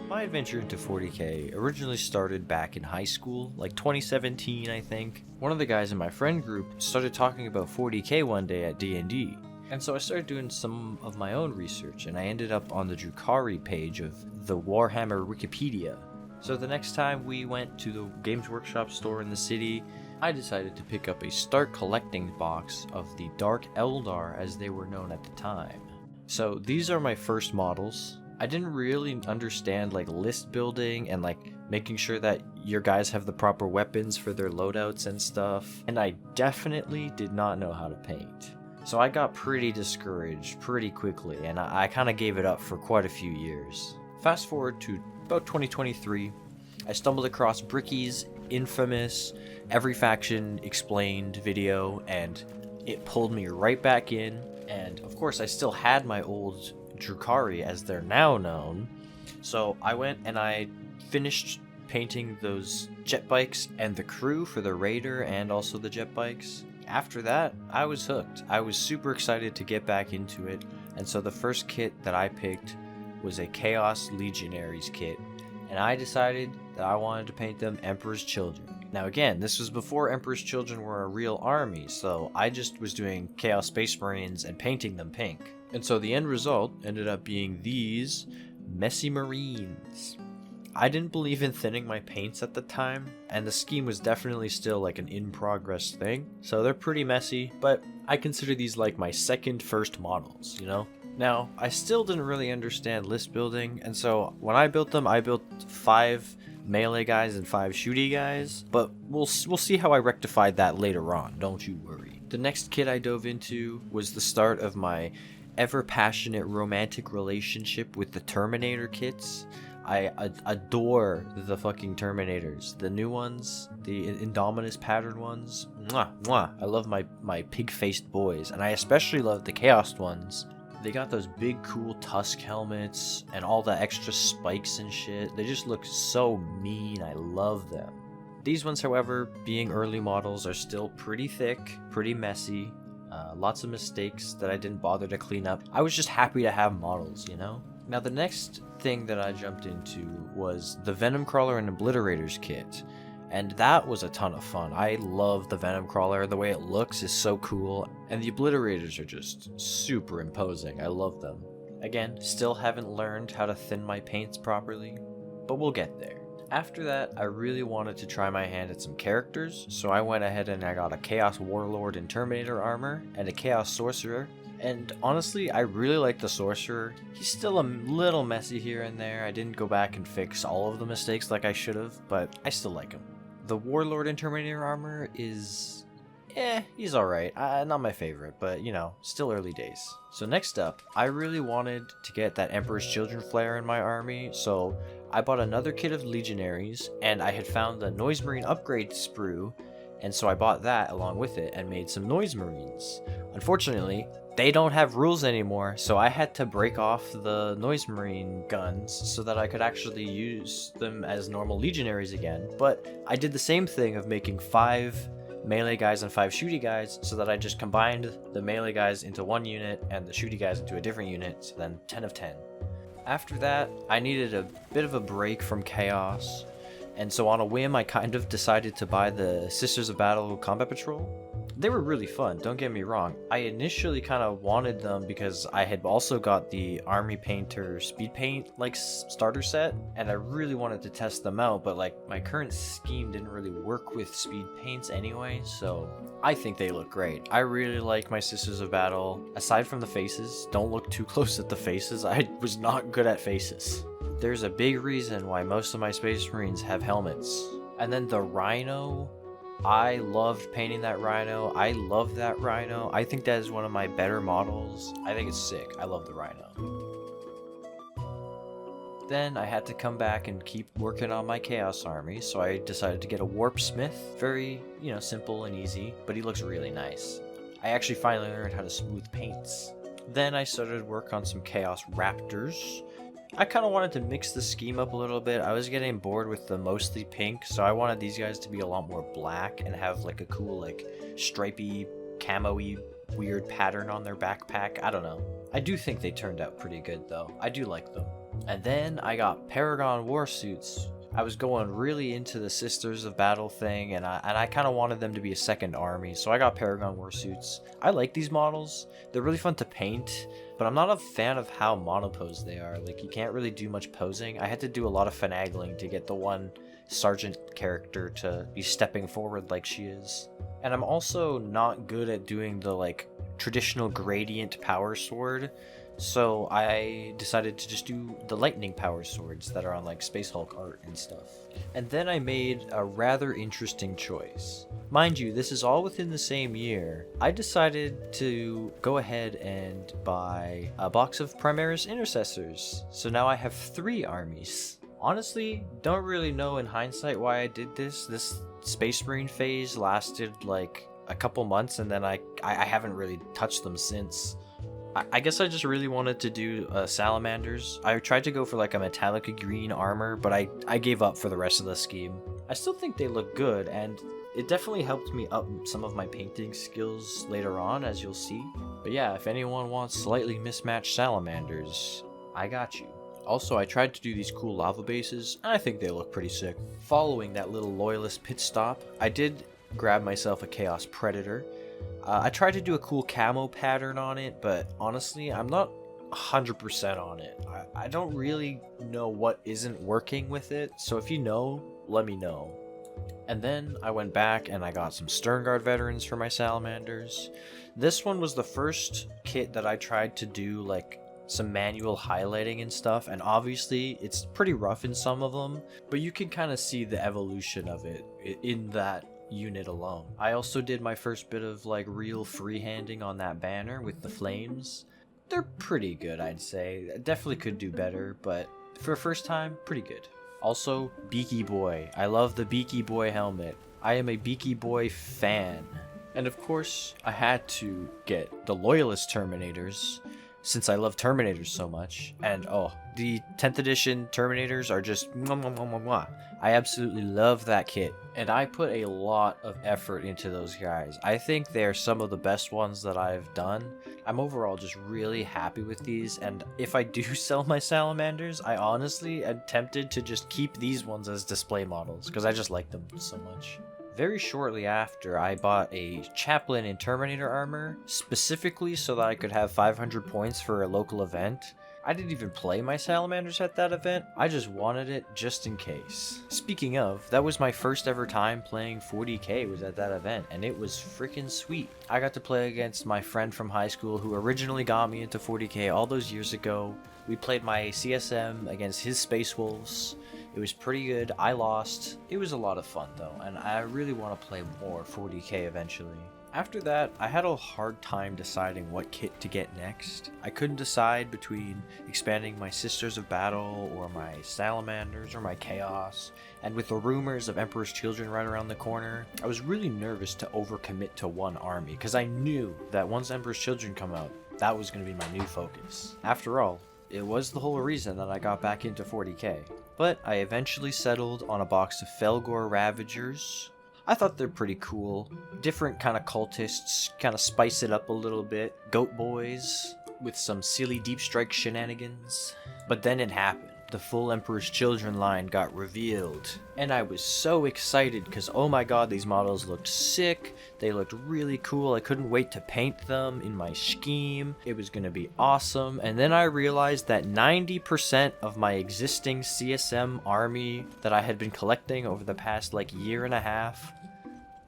My adventure into 40k originally started back in high school, like 2017 I think. One of the guys in my friend group started talking about 40k one day at D&D. And so I started doing some of my own research, and I ended up on the Drukhari page of the Warhammer Wikipedia. So the next time we went to the Games Workshop store in the city, I decided to pick up a start collecting box of the Dark Eldar as they were known at the time. So these are my first models. I didn't really understand like list building and like making sure that your guys have the proper weapons for their loadouts and stuff, and I definitely did not know how to paint. So I got pretty discouraged pretty quickly, and I kind of gave it up for quite a few years. Fast forward to about 2023, I stumbled across Bricky's infamous Every Faction Explained video, and it pulled me right back in. And of course I still had my old Drukhari as they're now known, so I went and I finished painting those jet bikes and the crew for the Raider and also the jet bikes. After that, I was hooked. I was super excited to get back into it, and so the first kit that I picked was a Chaos Legionaries kit, and I decided that I wanted to paint them Emperor's Children. Now again, this was before Emperor's Children were a real army, so I just was doing Chaos Space Marines and painting them pink. And so the end result ended up being these messy Marines. I didn't believe in thinning my paints at the time, and the scheme was definitely still like an in-progress thing, so they're pretty messy, but I consider these like my first models, you know? Now, I still didn't really understand list building, and so when I built them, I built 5 melee guys and 5 shooty guys, but we'll see how I rectified that later on, don't you worry. The next kit I dove into was the start of my ever-passionate romantic relationship with the Terminator kits. I adore the fucking Terminators. The new ones, the Indominus pattern ones. Mwah, mwah. I love my pig-faced boys, and I especially love the Chaos ones. They got those big cool tusk helmets and all the extra spikes and shit. They just look so mean. I love them. These ones, however, being early models, are still pretty thick, pretty messy. Lots of mistakes that I didn't bother to clean up. I was just happy to have models, you know? Now the next thing that I jumped into was the Venom Crawler and Obliterators kit. And that was a ton of fun. I love the Venom Crawler. The way it looks is so cool. And the Obliterators are just super imposing. I love them. Again, still haven't learned how to thin my paints properly, but we'll get there. After that, I really wanted to try my hand at some characters, so I went ahead and I got a Chaos Warlord in Terminator armor and a Chaos Sorcerer. And honestly, I really like the Sorcerer. He's still a little messy here and there. I didn't go back and fix all of the mistakes like I should have, but I still like him. The Warlord in Terminator armor is... he's alright. Not my favorite, but you know, still early days. So next up, I really wanted to get that Emperor's Children flare in my army, so I bought another kit of Legionaries, and I had found the Noise Marine upgrade sprue, and so I bought that along with it and made some Noise Marines. Unfortunately, they don't have rules anymore, so I had to break off the Noise Marine guns so that I could actually use them as normal Legionaries again, but I did the same thing of making 5 melee guys and 5 shooty guys, so that I just combined the melee guys into one unit and the shooty guys into a different unit, so then 10 of 10. After that, I needed a bit of a break from Chaos, and so on a whim I kind of decided to buy the Sisters of Battle Combat Patrol. They were really fun, don't get me wrong. I initially kind of wanted them because I had also got the Army Painter Speed Paint like starter set, and I really wanted to test them out, but like my current scheme didn't really work with speed paints anyway, so I think they look great. I really like my Sisters of Battle. Aside from the faces, don't look too close at the faces. I was not good at faces. There's a big reason why most of my Space Marines have helmets. And then the Rhino, I loved painting that Rhino. I love that Rhino. I think that is one of my better models. I think it's sick. I love the Rhino. Then I had to come back and keep working on my Chaos Army, so I decided to get a Warp Smith. Very, you know, simple and easy, but he looks really nice. I actually finally learned how to smooth paints. Then I started work on some Chaos Raptors. I kind of wanted to mix the scheme up a little bit. I was getting bored with the mostly pink, so I wanted these guys to be a lot more black and have like a cool like stripey, camo-y weird pattern on their backpack. I don't know. I do think they turned out pretty good though. I do like them. And then I got Paragon Warsuits. I was going really into the Sisters of Battle thing, and I kind of wanted them to be a second army, so I got Paragon Warsuits. I like these models. They're really fun to paint, but I'm not a fan of how monopose they are. Like, you can't really do much posing. I had to do a lot of finagling to get the one sergeant character to be stepping forward like she is. And I'm also not good at doing the, like, traditional gradient power sword, so I decided to just do the lightning power swords that are on like Space Hulk art and stuff. And then I made a rather interesting choice. Mind you, this is all within the same year. I decided to go ahead and buy a box of Primaris Intercessors. So now I have 3 armies. Honestly, don't really know in hindsight why I did this. This Space Marine phase lasted like a couple months, and then I haven't really touched them since. I guess I just really wanted to do salamanders. I tried to go for like a metallic green armor, but I gave up for the rest of the scheme. I still think they look good, and it definitely helped me up some of my painting skills later on, as you'll see. But yeah, if anyone wants slightly mismatched salamanders, I got you. Also, I tried to do these cool lava bases, and I think they look pretty sick. Following that little loyalist pit stop, I did grab myself a Chaos Predator. I tried to do a cool camo pattern on it, but honestly, I'm not 100% on it. I don't really know what isn't working with it, so if you know, let me know. And then I went back and I got some Sternguard veterans for my salamanders. This one was the first kit that I tried to do like some manual highlighting and stuff, and obviously it's pretty rough in some of them, but you can kind of see the evolution of it in that unit alone. I also did my first bit of like real freehanding on that banner with the flames. They're pretty good, I'd say. Definitely could do better, but for a first time, pretty good. Also, Beaky Boy. I love the Beaky Boy helmet. I am a Beaky Boy fan. And of course, I had to get the Loyalist Terminators, since I love Terminators so much. And oh, the 10th edition Terminators are just mwah, mwah, mwah, mwah, mwah. I absolutely love that kit, and I put a lot of effort into those guys. I think they're some of the best ones that I've done. I'm overall just really happy with these, and if I do sell my salamanders, I honestly am tempted to just keep these ones as display models, because I just like them so much. Very shortly after, I bought a Chaplain in Terminator armor, specifically so that I could have 500 points for a local event. I didn't even play my salamanders at that event, I just wanted it just in case. Speaking of, that was my first ever time playing 40k was at that event, and it was freaking sweet. I got to play against my friend from high school who originally got me into 40k all those years ago. We played my CSM against his Space Wolves. It was pretty good. I lost. It was a lot of fun though, and I really want to play more 40k eventually. After that, I had a hard time deciding what kit to get next. I couldn't decide between expanding my Sisters of Battle or my Salamanders or my Chaos, and with the rumors of Emperor's Children right around the corner, I was really nervous to overcommit to one army, because I knew that once Emperor's Children come out, that was going to be my new focus. After all, it was the whole reason that I got back into 40k. But I eventually settled on a box of Felgor Ravagers. I thought they're pretty cool. Different kind of cultists, kind of spice it up a little bit. Goat boys with some silly deep strike shenanigans. But then it happened. The full Emperor's Children line got revealed. And I was so excited because oh my god, these models looked sick. They looked really cool. I couldn't wait to paint them in my scheme. It was going to be awesome. And then I realized that 90% of my existing CSM army that I had been collecting over the past like year and a half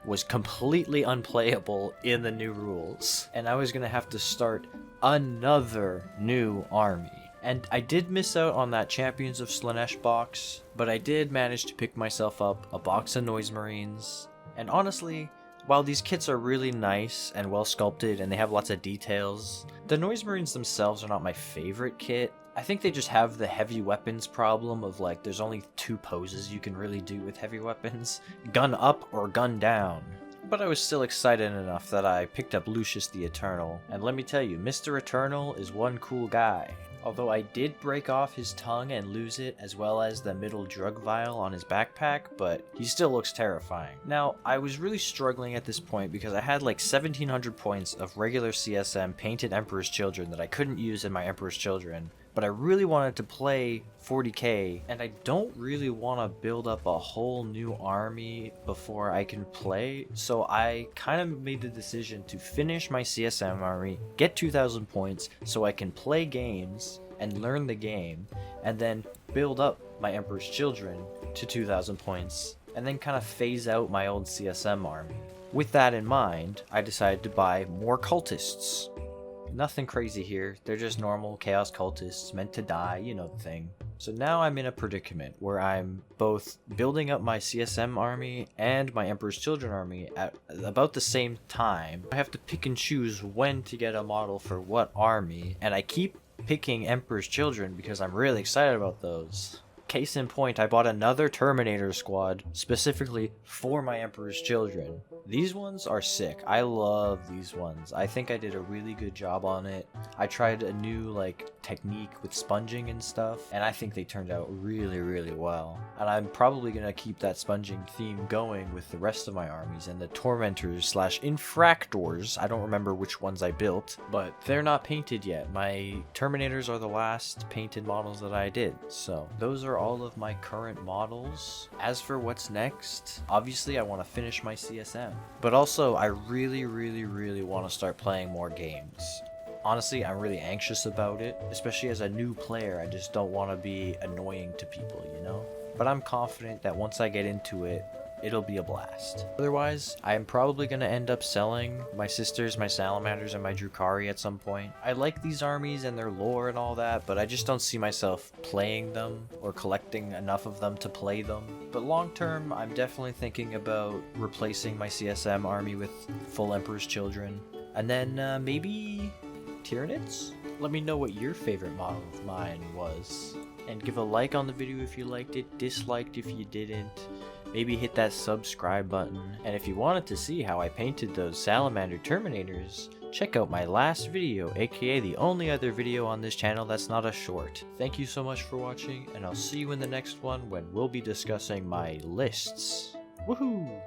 was completely unplayable in the new rules. And I was going to have to start another new army. And I did miss out on that Champions of Slaanesh box, but I did manage to pick myself up a box of Noise Marines. And honestly, while these kits are really nice and well sculpted and they have lots of details, the Noise Marines themselves are not my favorite kit. I think they just have the heavy weapons problem of like there's only 2 poses you can really do with heavy weapons, gun up or gun down. But I was still excited enough that I picked up Lucius the Eternal, and let me tell you, Mr. Eternal is one cool guy. Although I did break off his tongue and lose it, as well as the middle drug vial on his backpack, but he still looks terrifying. Now, I was really struggling at this point because I had like 1700 points of regular CSM painted Emperor's Children that I couldn't use in my Emperor's Children, but I really wanted to play 40k, and I don't really want to build up a whole new army before I can play, so I kind of made the decision to finish my CSM army, get 2000 points so I can play games and learn the game, and then build up my Emperor's Children to 2000 points, and then kind of phase out my old CSM army. With that in mind, I decided to buy more cultists. Nothing crazy here, they're just normal chaos cultists meant to die, you know the thing. So now I'm in a predicament where I'm both building up my CSM army and my Emperor's Children army at about the same time. I have to pick and choose when to get a model for what army, and I keep picking Emperor's Children because I'm really excited about those. Case in point, I bought another Terminator squad specifically for my Emperor's Children. These ones are sick. I love these ones. I think I did a really good job on it. I tried a new technique with sponging and stuff, and I think they turned out really, really well. And I'm probably gonna keep that sponging theme going with the rest of my armies and the Tormentors / Infractors. I don't remember which ones I built, but they're not painted yet. My Terminators are the last painted models that I did. So those are all of my current models. As for what's next, obviously I want to finish my CSM, but also I really want to start playing more games. Honestly, I'm really anxious about it, especially as a new player. I just don't want to be annoying to people, you know? But I'm confident that once I get into it, it'll be a blast. Otherwise, I'm probably going to end up selling my sisters, my salamanders, and my Drukhari at some point. I like these armies and their lore and all that, but I just don't see myself playing them or collecting enough of them to play them. But long term, I'm definitely thinking about replacing my CSM army with full Emperor's Children. And then maybe Tyranids? Let me know what your favorite model of mine was. And give a like on the video if you liked it, disliked if you didn't. Maybe hit that subscribe button. And if you wanted to see how I painted those Salamander Terminators, check out my last video, aka the only other video on this channel that's not a short. Thank you so much for watching, and I'll see you in the next one when we'll be discussing my lists. Woohoo!